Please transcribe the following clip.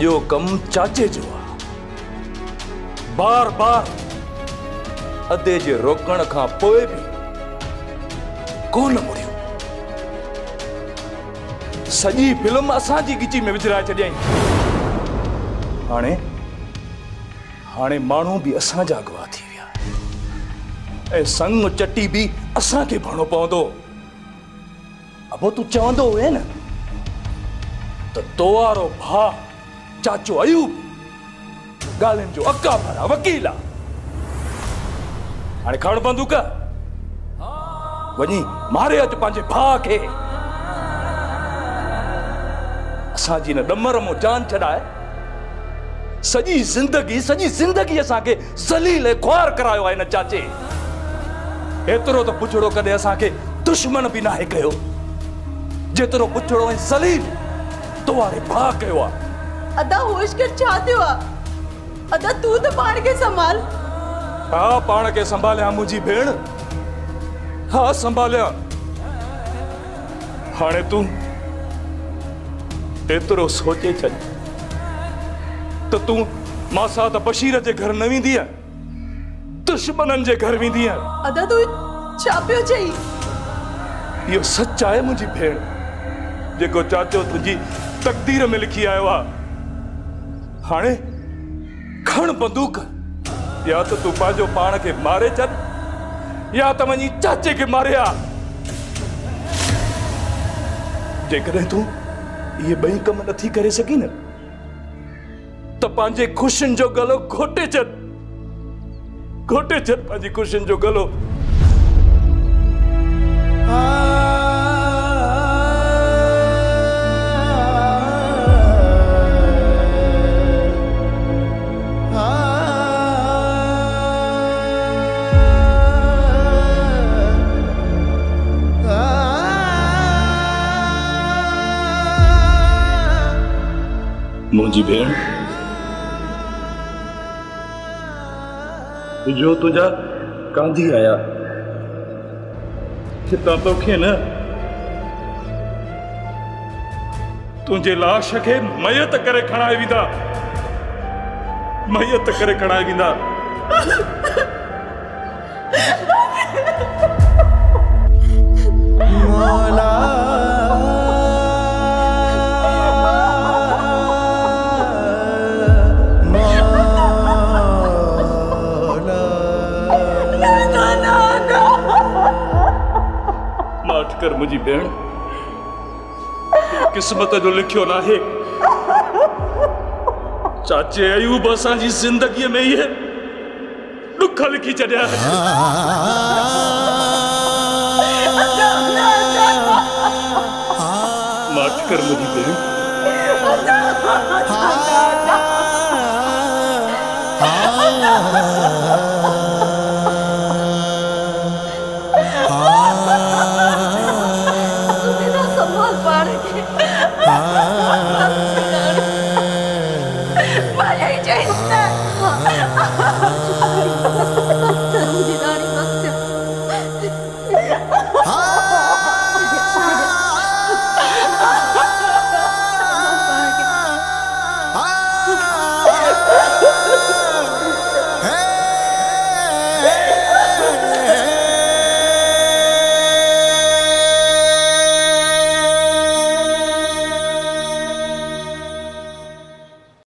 सॼो कम चाचे जो आहे। बार बार अदे जे रोकण खां पोइ बि कोन मुड़ियो। सॼी फिल्म असांजी गिची में विझराए छॾियईं। हाणे माण्हू बि असांजा गवाह थी विया ऐं संग चटी बि असांखे भरणो पवंदो। अबो तूं चवंदो हुए न त तो वारो भाउ चाचो अयूब ॻाल्हियुनि जो अका भरा वकील आहे। हाणे खण बंदूक वञी मारे अच पंहिंजे भाउ खे। असांजी न ॾमर मो जान छॾाए सॼी ज़िंदगी असांखे ज़लील ख्वार करायो आहे हिन चाचे। एतिरो त पुछड़ो कॾहिं असांखे दुश्मन बि नाहे कयो जेतिरो पुछड़ो ऐं ज़लील तो वारे भाउ कयो आहे। अदा होश कर छा थियो आहे? अदा तू त पाण खे संभाल। हाँ पाण खे संभालिया मुंहिंजी भेण, हाँ संभालिया। हाणे तूं एतिरो सोचे छॾ त तूं मां त बशीर जे घर न वेंदी आहे, दुश्मननि जे घर वेंदी आहे। अदा तू छा पियो चई? इहो सच आहे मुंहिंजी भेण, जेको चाचो तुंहिंजी तकदीर में लिखी आयो आहे। हाणे खण बंदूक, या त तूं पंहिंजो पाण खे मारे छॾ या त वञी चाचे खे मारे आ। जेकॾहिं तूं इहे ॿई कम नथी करे सघी न त पंहिंजे ख़ुशियुनि जो गलो घोटे छॾ पंहिंजी ख़ुशियुनि जो गलो। मुंहिंजी भेण, जो तुझा कांधी आया हितां तोखे न तुंहिंजे लाश खे मयत करे खणाए वेंदा। मौला कर मुझी भेण, किस्मत जो लिखियो नाहे। चाचे अयूब असांजी जिंदगी में ये दुख लिखी छॾिया। माफ़ कर मुझी भेण। Vaya, ya está.